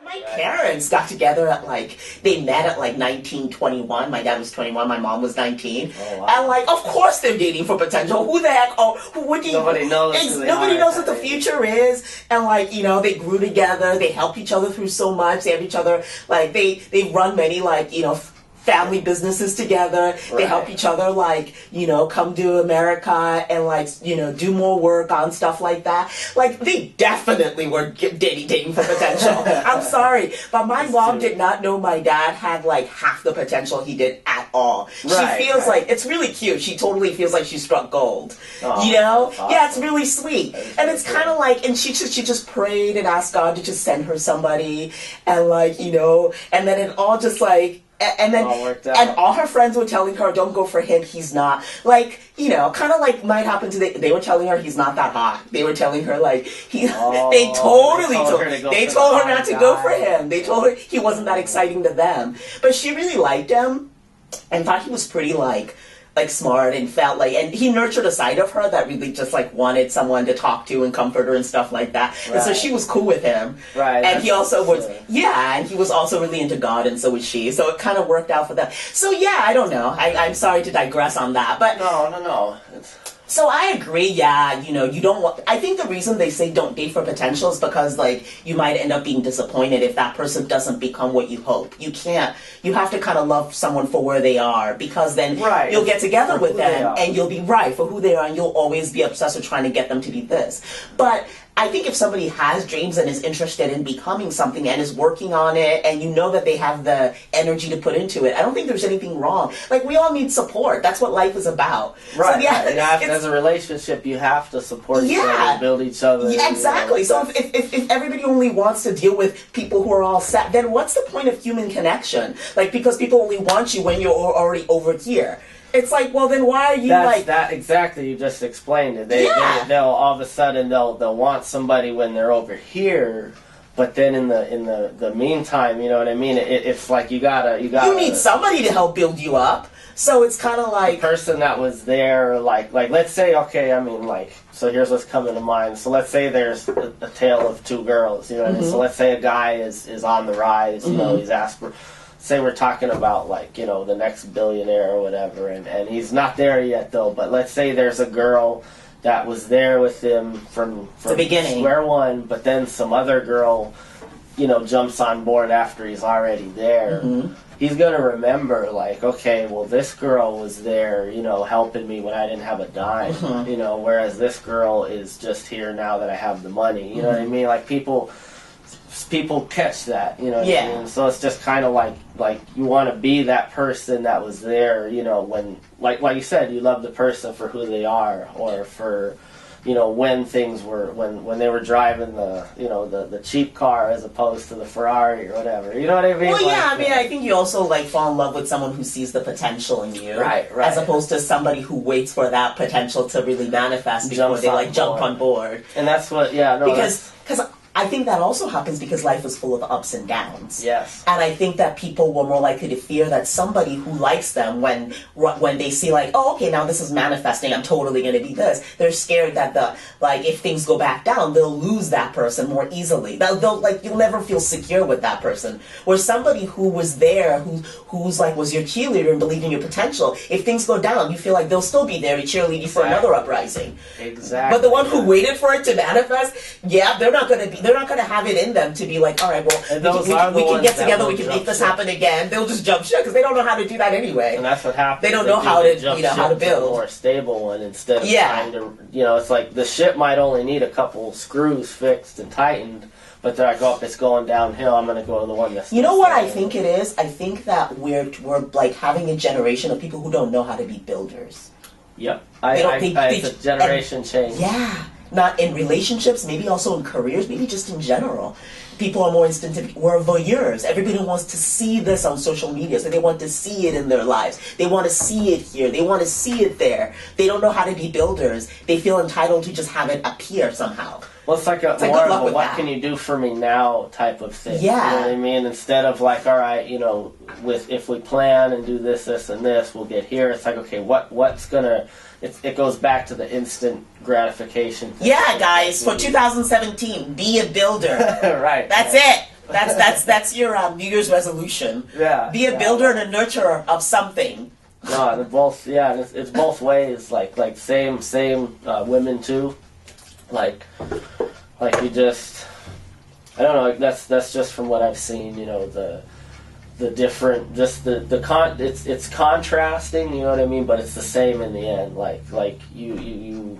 My parents got together at they met at 1921. My dad was 21, my mom was 19. Oh, wow. And of course they're dating for potential. Who the heck, who would you? Nobody knows. Nobody knows what the future is. And they grew together, they helped each other through so much, they have each other, they run many family businesses together. Right. They help each other, come to America and do more work on stuff like that. They definitely were dating for potential. I'm sorry, but my mom did not know my dad had half the potential he did at all. Right, she feels it's really cute. She totally feels like she struck gold. Oh, awesome. Yeah, it's really sweet. And it's kind of and she just prayed and asked God to just send her somebody, and and then it all just and then all worked out. And all her friends were telling her, don't go for him, he's not kind of might happen to they were telling her he's not that hot. They were telling her they told her not to go for him. They told her he wasn't that exciting to them, but she really liked him and thought he was pretty smart, and felt and he nurtured a side of her that really just wanted someone to talk to and comfort her and stuff like that. Right. And so she was cool with him. Right. And he also was and he was also really into God, and so was she. So it kind of worked out for them. So yeah, I don't know. I'm sorry to digress on that, but no. So I agree, yeah, you don't want, I think the reason they say don't date for potential is because, you might end up being disappointed if that person doesn't become what you hope. You have to kind of love someone for where they are, because then you'll get together with them, and you'll be right for who they are, and you'll always be obsessed with trying to get them to be this. But I think if somebody has dreams and is interested in becoming something and is working on it, and that they have the energy to put into it, I don't think there's anything wrong. We all need support. That's what life is about. Right. So, yeah, as a relationship, you have to support each other, build each other. Yeah, exactly. So if everybody only wants to deal with people who are all set, then what's the point of human connection? Because people only want you when you're already over here. It's well, then why are you that exactly? You just explained it. They'll all of a sudden they'll want somebody when they're over here, but then in the meantime, you know what I mean? It's you gotta you need somebody to help build you up. So it's kind of the person that was there, let's say, okay, I mean, so here's what's coming to mind. So let's say there's a tale of two girls, you know what I mean? So let's say a guy is on the rise, he's aspiring. Say we're talking about the next billionaire or whatever, and he's not there yet though, but let's say there's a girl that was there with him from the beginning, square one, but then some other girl jumps on board after he's already there. He's gonna remember okay, well, this girl was there helping me when I didn't have a dime, whereas this girl is just here now that I have the money, you know what I mean? People catch that, I mean? So it's just kind of like you want to be that person that was there, when, like you said, you love the person for who they are, or for, when things were, when they were driving the cheap car as opposed to the Ferrari or whatever, you know what I mean? Well, yeah, I mean, I think you also fall in love with someone who sees the potential in you, right, as opposed to somebody who waits for that potential to really manifest before they jump on board. And that's what, because I think that also happens because life is full of ups and downs. Yes. And I think that people were more likely to fear that somebody who likes them, when they see oh, okay, now this is manifesting, I'm totally going to be this, they're scared that if things go back down, they'll lose that person more easily. They'll you'll never feel secure with that person. Where somebody who was there, who's was your cheerleader and believed in your potential, if things go down, you feel they'll still be there to cheerlead you for another uprising. Exactly. But the one who waited for it to manifest, they're not going to have it in them to be all right, well, we can get together, we can make this happen again. They'll just jump ship because they don't know how to do that anyway. And that's what happens. They don't know how to build a more stable one instead of trying to, it's the ship might only need a couple screws fixed and tightened, but they're oh, it's going downhill, I'm going to go to the one that's... You know what I think it is? I think that we're having a generation of people who don't know how to be builders. Yep. It's a generation change. Yeah. Not in relationships, maybe also in careers, maybe just in general. People are more instinctive. We're voyeurs. Everybody wants to see this on social media, so they want to see it in their lives. They want to see it here. They want to see it there. They don't know how to be builders. They feel entitled to just have it appear somehow. Well, it's more of a what can you do for me now type of thing. Yeah. You know what I mean? Instead of all right, if we plan and do this, this, and this, we'll get here. It's okay, what's gonna... It goes back to the instant gratification thing. Yeah, guys, for 2017, be a builder. Right. That's it. That's your New Year's resolution. Yeah. Be a builder and a nurturer of something. No, they're both. Yeah, and it's both ways. Like same women too. Like you just. I don't know. That's just from what I've seen. You know, the different, just it's contrasting. You know what I mean? But it's the same in the end. Like you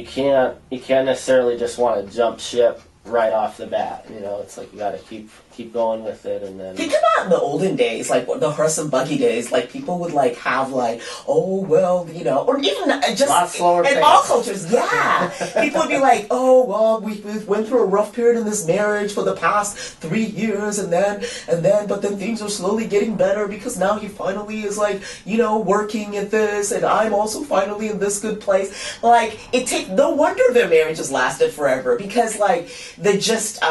can't necessarily just want to jump ship right off the bat. You know, it's like you got to keep going with it, and then think about in the olden days, like the horse and buggy days. Like people would like have like, oh well, you know, or even just lot slower in pace. all cultures, yeah. People would be like, oh well, we went through a rough period in this marriage for the past 3 years, and then but then things are slowly getting better because now he finally is like, you know, working at this, and I'm also finally in this good place. Like no wonder their marriages lasted forever, because like they just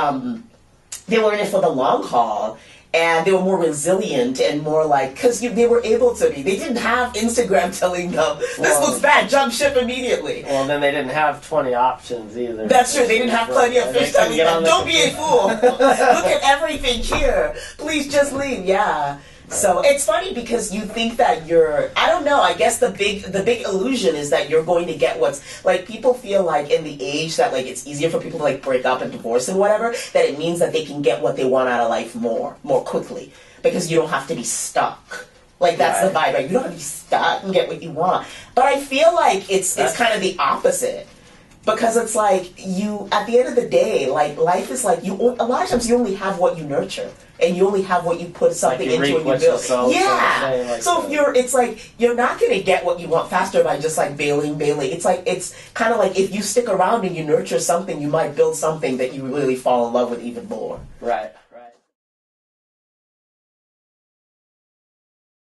they were in it for the long haul, and they were more resilient and more like, because they were able to be. They didn't have Instagram telling them, this looks bad, jump ship immediately. Well, then they didn't have 20 options either. That's true. They didn't have plenty of fish telling them, don't be a fool. Look at everything here. Please just leave. Yeah. So it's funny because you think that I don't know, I guess the big illusion is that you're going to get what's, like, people feel like in the age that, like, it's easier for people to, like, break up and divorce and whatever, that it means that they can get what they want out of life more quickly, because you don't have to be stuck. Like, that's the vibe, right? You don't have to be stuck and get what you want. But I feel like it's kind of the opposite. Because it's like, at the end of the day, like, life is like, a lot of times you only have what you nurture. And you only have what you put something like into and you build. Yeah. Like so it's like, you're not going to get what you want faster by just like bailing. It's like, it's kind of like if you stick around and you nurture something, you might build something that you really fall in love with even more. Right.